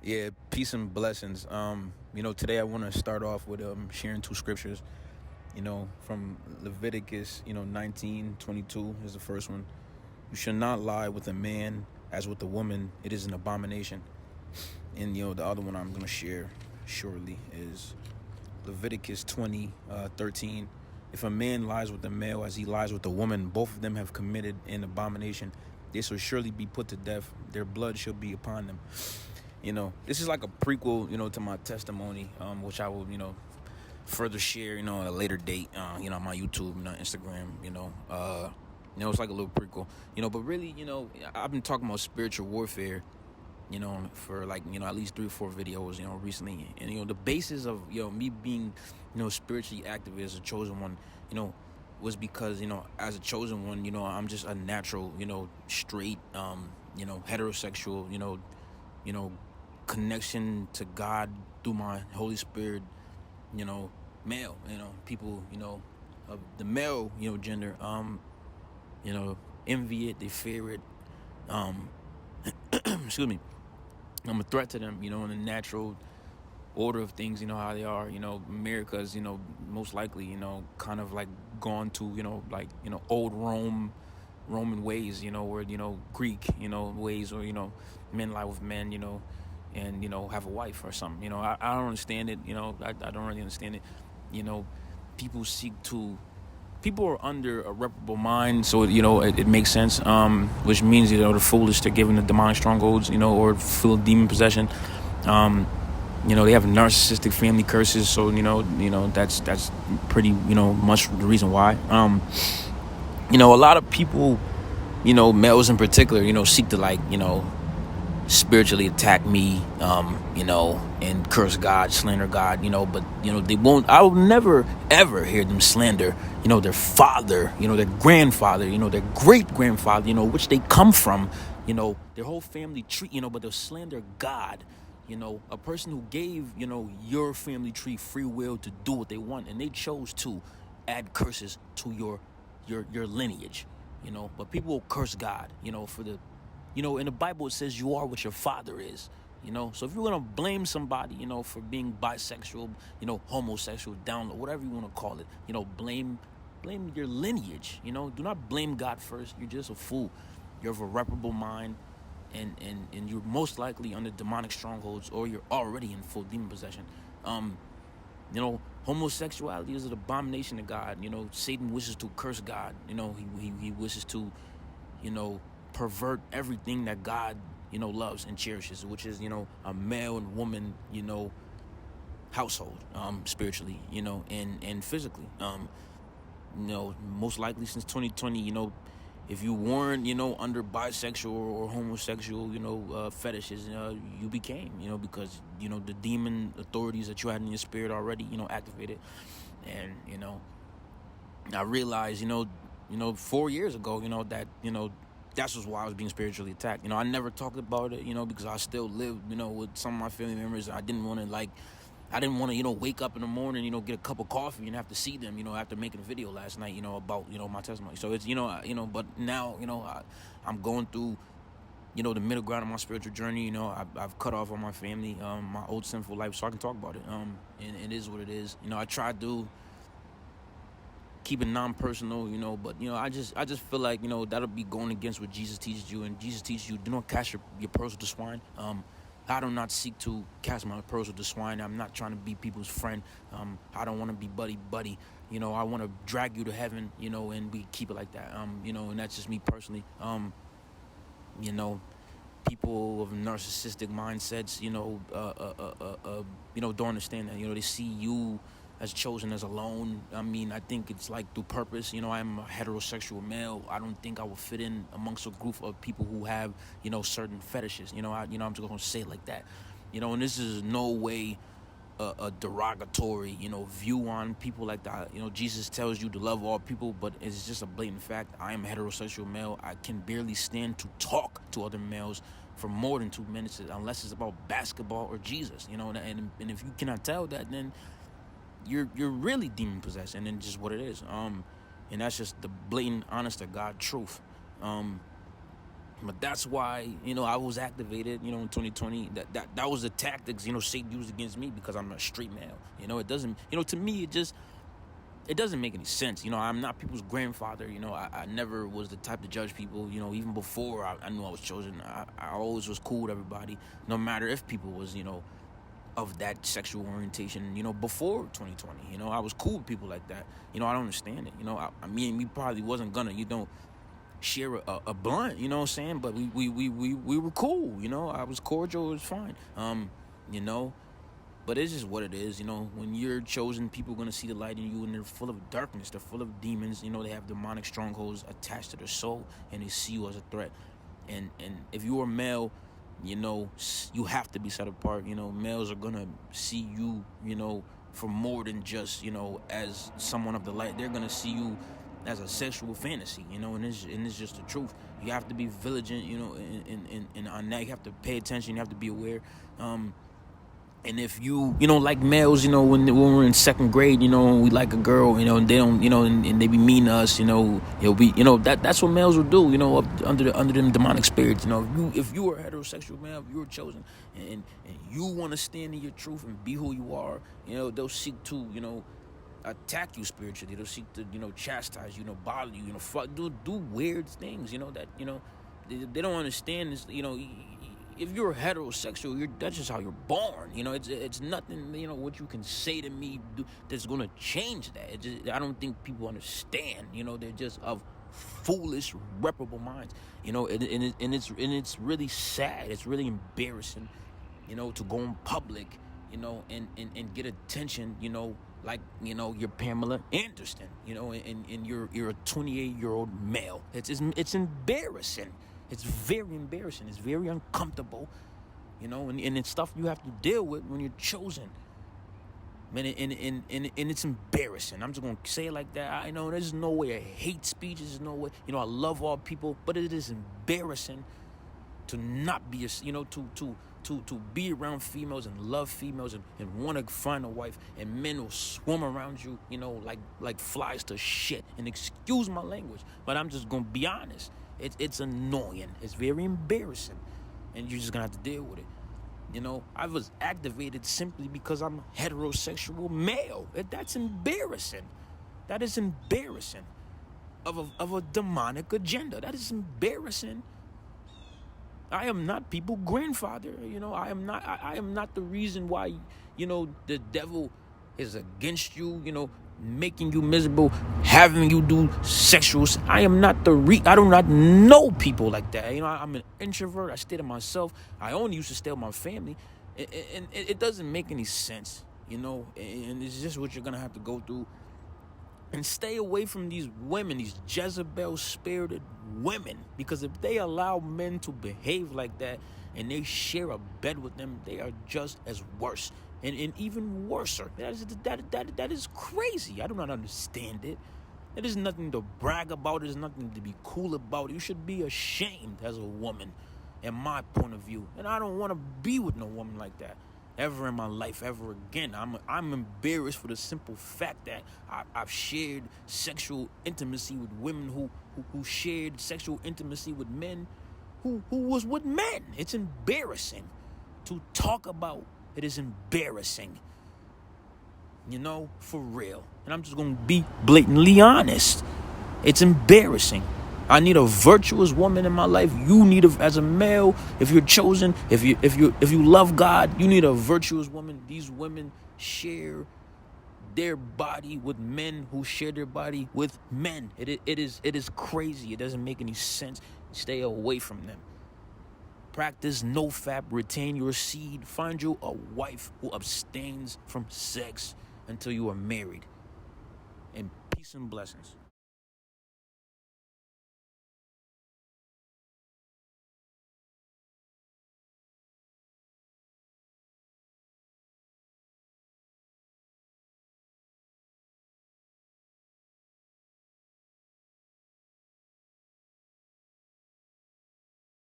Yeah, peace and blessings. Today I want to start off with sharing two scriptures. From Leviticus, 19:22 is the first one. You shall not lie with a man as with a woman; it is an abomination. And the other one I'm gonna share shortly is Leviticus 20:13. If a man lies with a male as he lies with a woman, both of them have committed an abomination. They shall surely be put to death. Their blood shall be upon them. This is like a prequel, to my testimony, which I will, further share, at a later date, on my YouTube, Instagram, it's like a little prequel, but really, I've been talking about spiritual warfare, for like, at least 3 or 4 videos, recently. And, the basis of, me being, spiritually active as a chosen one, was because, as a chosen one, I'm just a natural, straight, heterosexual, you know, connection to God through my Holy Spirit, male, people, of the male, gender, envy it, they fear it, excuse me, I'm a threat to them, in the natural order of things, how they are, America's, most likely, kind of like gone to, old Roman ways, or, Greek, ways, or, men lie with men, and, have a wife or something. I don't understand it, I don't really understand it. You know, people seek to people are under a reputable mind, so it makes sense. Which means they're foolish to giving the demonic strongholds, or full demon possession. They have narcissistic family curses, so that's pretty much the reason why. A lot of people, males in particular, seek to like spiritually attack me, and curse God, slander God, but they won't. I will never ever hear them slander, their father, their grandfather, their great grandfather, which they come from, their whole family tree, but they'll slander God, a person who gave, your family tree free will to do what they want, and they chose to add curses to your lineage, but people will curse God, for the in the Bible it says you are what your father is. So if you're gonna blame somebody, for being bisexual, homosexual, down, whatever you want to call it, blame your lineage. Do not blame God first. You're just a fool. You're of a reputable mind, and you're most likely under demonic strongholds, or you're already in full demon possession. Homosexuality is an abomination to God. Satan wishes to curse God. He wishes to, pervert everything that God, loves and cherishes, which is, a male and woman, household, spiritually, and physically. Most likely since 2020, if you weren't, under bisexual or homosexual, fetishes, you became, because, the demon authorities that you had in your spirit already, activated. And, I realized, 4 years ago, that, that's just why I was being spiritually attacked. I never talked about it, because I still lived, with some of my family members. I didn't want to, wake up in the morning, get a cup of coffee and have to see them, after making a video last night, about, my testimony. So it's, but now, I'm going through, the middle ground of my spiritual journey. I've cut off on my family, my old sinful life, so I can talk about it. And it is what it is. I try to keep it non-personal, but I just feel like that'll be going against what Jesus teaches you, and Jesus teaches you, do not cast your pearls with the swine. I do not seek to cast my pearls with the swine. I'm not trying to be people's friend. I don't want to be buddy. I want to drag you to heaven, and we keep it like that. And that's just me personally. People of narcissistic mindsets, don't understand that. They see you as chosen, as alone. I think it's like through purpose. I'm a heterosexual male. I don't think I will fit in amongst a group of people who have, certain fetishes. I'm just gonna say it like that. And this is no way a derogatory, view on people like that. Jesus tells you to love all people, but it's just a blatant fact. I am a heterosexual male. I can barely stand to talk to other males for more than 2 minutes, unless it's about basketball or Jesus. And if you cannot tell that, then you're really demon possessed, and then just what it is. And that's just the blatant, honest to God truth. But that's why, I was activated, in 2020. That was the tactics, Satan used against me because I'm a street male. It doesn't, to me, it doesn't make any sense. I'm not people's grandfather. I never was the type to judge people. Even before I knew I was chosen, I always was cool with everybody, no matter if people was, of that sexual orientation, before 2020. I was cool with people like that. I don't understand it. I mean, we probably wasn't gonna, share a blunt, you know what I'm saying? But we were cool, I was cordial, it was fine. You know, but it's just what it is, when you're chosen, people are gonna see the light in you, and they're full of darkness, they're full of demons, they have demonic strongholds attached to their soul, and they see you as a threat. And if you're a male, you have to be set apart. Males are gonna see you, for more than just, as someone of the light. They're gonna see you as a sexual fantasy, and it's just the truth. You have to be vigilant, and on that you have to pay attention. You have to be aware. And if you, like males, when we're in second grade, we like a girl, and they don't, and they be mean to us, that's what males will do, under them demonic spirits. If you are a heterosexual male, if you are chosen, and you want to stand in your truth and be who you are, they'll seek to, attack you spiritually. They'll seek to, chastise you, bother you, do weird things, that, they don't understand this, if you're heterosexual, that's just how you're born. It's nothing, what you can say to me that's gonna change that. I don't think people understand. They're just of foolish, reprobable minds. And it's really sad. It's really embarrassing. To go in public, and get attention. Like you're Pamela Anderson. And you're a 28-year-old male. It's embarrassing. It's very embarrassing. It's very uncomfortable, and it's stuff you have to deal with when you're chosen. Man, and it's embarrassing. I'm just going to say it like that. I know there's no way I hate speech. There's no way, I love all people, but it is embarrassing to not be, to be around females and love females and want to find a wife, and men will swarm around you, like flies to shit. And excuse my language, but I'm just going to be honest. It's annoying. It's very embarrassing. And you're just going to have to deal with it. I was activated simply because I'm a heterosexual male. That's embarrassing. That is embarrassing. Of a demonic agenda. That is embarrassing. I am not people's grandfather. I am not the reason why, the devil is against you, making you miserable, having you do sexual. I am not I do not know people like that. I'm an introvert. I stay to myself. I only used to stay with my family, and it doesn't make any sense. And it's just what you're gonna have to go through. And stay away from these women, these Jezebel-spirited women, because if they allow men to behave like that and they share a bed with them, they are just as worse. And even worser. That is crazy. I do not understand it. It is nothing to brag about. It is nothing to be cool about. You should be ashamed as a woman, in my point of view. And I don't want to be with no woman like that ever in my life, ever again. I'm embarrassed for the simple fact that I've shared sexual intimacy with women who shared sexual intimacy with men who was with men. It's embarrassing to talk about. It is embarrassing, for real. And I'm just gonna be blatantly honest. It's embarrassing. I need a virtuous woman in my life. You need as a male, if you're chosen, if you love God, you need a virtuous woman. These women share their body with men who share their body with men. It is crazy. It doesn't make any sense. Stay away from them. Practice no-fap, retain your seed. Find you a wife who abstains from sex until you are married. And peace and blessings.